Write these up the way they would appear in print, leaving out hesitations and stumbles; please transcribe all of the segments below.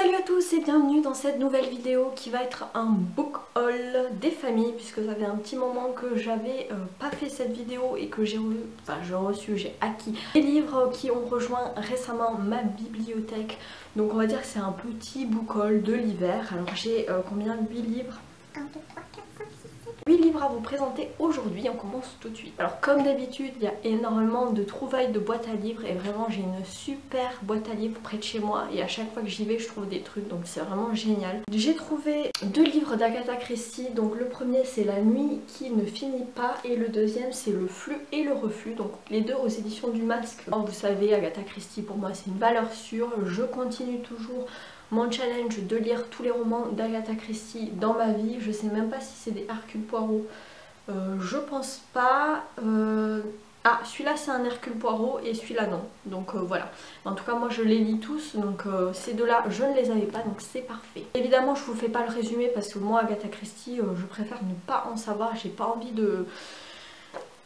Salut à tous et bienvenue dans cette nouvelle vidéo qui va être un book haul des familles, puisque ça fait un petit moment que j'avais pas fait cette vidéo et que j'ai acquis des livres qui ont rejoint récemment ma bibliothèque. Donc on va dire que c'est un petit book haul de l'hiver. Alors j'ai combien? 8 livres? 1, 2, 3, 4, 5, 6, 7. 8 livres à vous présenter aujourd'hui, on commence tout de suite. Alors comme d'habitude, il y a énormément de trouvailles de boîtes à livres et vraiment j'ai une super boîte à livres près de chez moi et à chaque fois que j'y vais je trouve des trucs, donc c'est vraiment génial. J'ai trouvé 2 livres d'Agatha Christie, donc le premier c'est La nuit qui ne finit pas et le deuxième c'est Le flux et le reflux, donc les deux aux éditions du Masque. Alors, vous savez, Agatha Christie pour moi c'est une valeur sûre, je continue toujours mon challenge de lire tous les romans d'Agatha Christie dans ma vie. Je sais même pas si c'est des Hercule Poirot, je pense pas. Ah, celui-là c'est un Hercule Poirot et celui-là non, donc voilà. En tout cas moi je les lis tous, donc ces deux-là je ne les avais pas, donc c'est parfait. Évidemment je vous fais pas le résumé parce que moi Agatha Christie je préfère ne pas en savoir, j'ai pas envie de...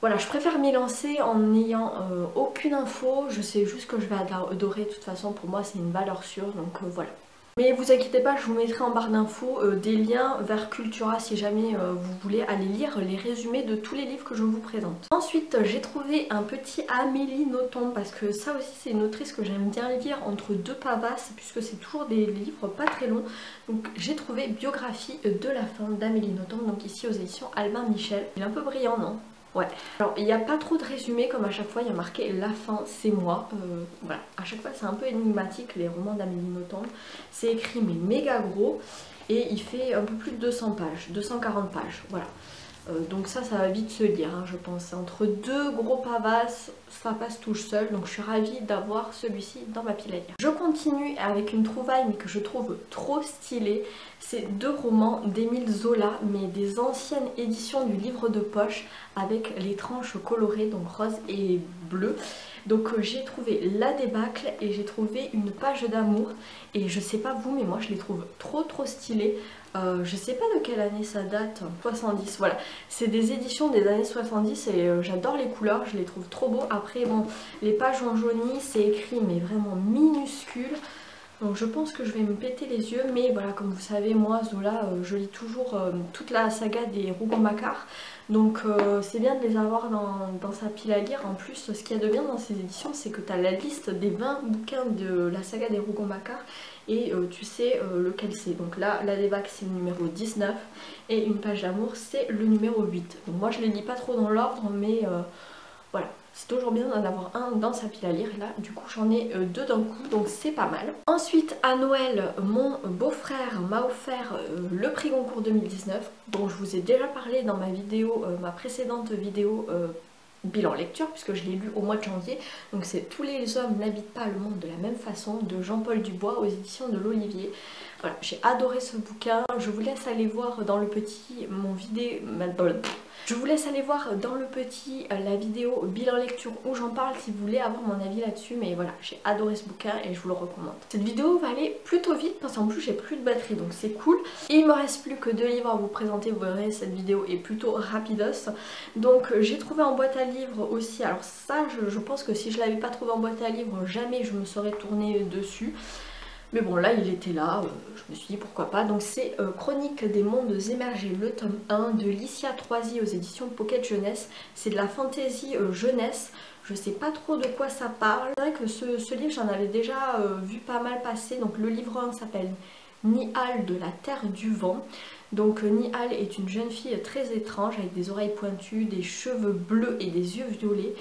Voilà, je préfère m'y lancer en n'ayant aucune info, je sais juste que je vais adorer, de toute façon pour moi c'est une valeur sûre, donc voilà. Mais vous inquiétez pas, je vous mettrai en barre d'infos des liens vers Cultura si jamais vous voulez aller lire les résumés de tous les livres que je vous présente. Ensuite, j'ai trouvé un petit Amélie Nothomb parce que ça aussi c'est une autrice que j'aime bien lire entre deux pavasses puisque c'est toujours des livres pas très longs. Donc j'ai trouvé Biographie de la femme d'Amélie Nothomb, donc ici aux éditions Albin Michel. Il est un peu brillant, non ? Ouais. Alors il n'y a pas trop de résumé comme à chaque fois, il y a marqué la fin c'est moi. Voilà, à chaque fois c'est un peu énigmatique les romans d'Amélie Nothomb. C'est écrit mais méga gros et il fait un peu plus de 200 pages, 240 pages, voilà. Donc ça va vite se lire hein, je pense. Entre deux gros pavasses, ça passe tout seul, donc je suis ravie d'avoir celui-ci dans ma pile à lire. Je continue avec une trouvaille mais que je trouve trop stylée. C'est 2 romans d'Émile Zola, mais des anciennes éditions du livre de poche avec les tranches colorées, donc rose et bleu. Donc j'ai trouvé La débâcle et j'ai trouvé Une page d'amour. Et je sais pas vous, mais moi je les trouve trop stylés. Je sais pas de quelle année ça date, 70, voilà. C'est des éditions des années 70 et j'adore les couleurs, je les trouve trop beaux. Après bon, les pages en jauni, c'est écrit mais vraiment minuscule. Donc je pense que je vais me péter les yeux, mais voilà, comme vous savez, moi Zola, je lis toujours toute la saga des Rougon-Macquart. Donc c'est bien de les avoir dans sa pile à lire. En plus, ce qu'il y a de bien dans ces éditions, c'est que tu as la liste des 20 bouquins de la saga des Rougon-Macquart et tu sais lequel c'est. Donc là, La débâcle c'est le numéro 19 et Une page d'amour c'est le numéro 8. Donc moi je les lis pas trop dans l'ordre, mais voilà. C'est toujours bien d'en avoir un dans sa pile à lire et là du coup j'en ai 2 d'un coup, donc c'est pas mal. Ensuite à Noël, mon beau-frère m'a offert le prix Goncourt 2019 dont je vous ai déjà parlé dans ma vidéo, ma précédente vidéo bilan lecture, puisque je l'ai lu au mois de janvier. Donc c'est Tous les hommes n'habitent pas le monde de la même façon de Jean-Paul Dubois aux éditions de l'Olivier. Voilà, j'ai adoré ce bouquin. Je vous laisse aller voir dans le petit Je vous laisse aller voir dans le petit la vidéo bilan lecture où j'en parle si vous voulez avoir mon avis là-dessus. Mais voilà, j'ai adoré ce bouquin et je vous le recommande. Cette vidéo va aller plutôt vite parce qu'en plus j'ai plus de batterie, donc c'est cool. Et il me reste plus que 2 livres à vous présenter, vous verrez cette vidéo est plutôt rapidos. Donc j'ai trouvé en boîte à livres aussi, alors ça je pense que si je l'avais pas trouvé en boîte à livres, jamais je me serais tournée dessus. Mais bon là il était là, je me suis dit pourquoi pas. Donc c'est Chronique des mondes émergés, le tome 1 de Licia Troisi aux éditions Pocket Jeunesse. C'est de la fantasy jeunesse, je sais pas trop de quoi ça parle. C'est vrai que ce livre j'en avais déjà vu pas mal passer. Donc le livre 1 s'appelle Nihal de la Terre du Vent. Donc Nihal est une jeune fille très étrange avec des oreilles pointues, des cheveux bleus et des yeux violets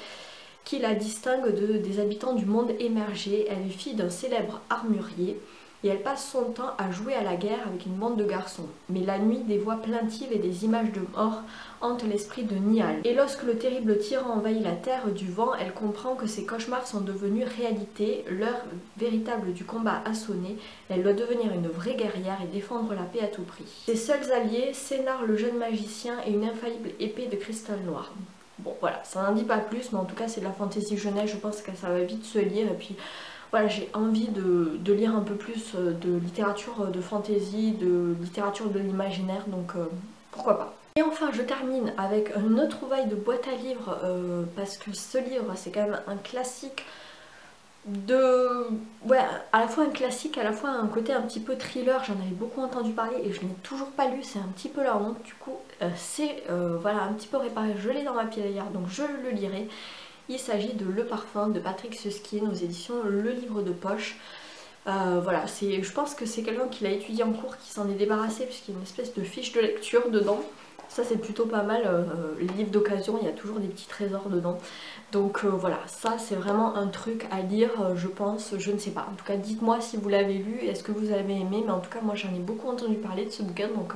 qui la distingue des habitants du monde émergé. Elle est fille d'un célèbre armurier et elle passe son temps à jouer à la guerre avec une bande de garçons. Mais la nuit, des voix plaintives et des images de mort hantent l'esprit de Nihal. Et lorsque le terrible tyran envahit la terre du vent, elle comprend que ses cauchemars sont devenus réalité, l'heure véritable du combat a sonné, elle doit devenir une vraie guerrière et défendre la paix à tout prix. Ses seuls alliés, Sénar le jeune magicien et une infaillible épée de cristal noir. Bon voilà, ça n'en dit pas plus, mais en tout cas c'est de la fantaisie jeunesse, je pense que ça va vite se lire. Et puis voilà, j'ai envie de lire un peu plus de littérature de fantaisie, de littérature de l'imaginaire, donc pourquoi pas. Et enfin je termine avec une autre trouvaille de boîte à livres, parce que ce livre c'est quand même un classique ouais, à la fois un classique, à la fois un côté un petit peu thriller. J'en avais beaucoup entendu parler et je n'ai toujours pas lu, c'est un petit peu leur honte. Du coup c'est voilà, un petit peu réparé, je l'ai dans ma pile hier donc je le lirai. Il s'agit de Le Parfum de Patrick Süskind aux éditions Le Livre de Poche. Voilà, je pense que c'est quelqu'un qui l'a étudié en cours qui s'en est débarrassé puisqu'il y a une espèce de fiche de lecture dedans. Ça c'est plutôt pas mal, les livres d'occasion, il y a toujours des petits trésors dedans. Donc voilà, ça c'est vraiment un truc à lire, je pense, je ne sais pas. En tout cas dites-moi si vous l'avez lu, est-ce que vous avez aimé, mais en tout cas moi j'en ai beaucoup entendu parler de ce bouquin, donc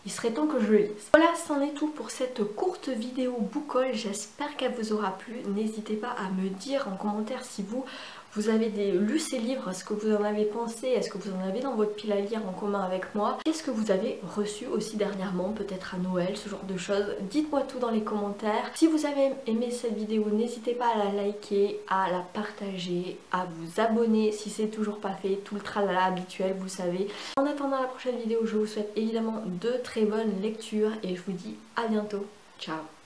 il serait temps que je le lise. Voilà, c'en est tout pour cette courte vidéo book haul, j'espère qu'elle vous aura plu. N'hésitez pas à me dire en commentaire si vous avez lu ces livres, ce que vous en avez pensé, est-ce que vous en avez dans votre pile à lire en commun avec moi. Qu'est-ce que vous avez reçu aussi dernièrement, peut-être à Noël, ce genre de choses. Dites-moi tout dans les commentaires. Si vous avez aimé cette vidéo, n'hésitez pas à la liker, à la partager, à vous abonner si c'est toujours pas fait, tout le tralala habituel, vous savez. En attendant la prochaine vidéo, je vous souhaite évidemment de très bonnes lectures et je vous dis à bientôt. Ciao!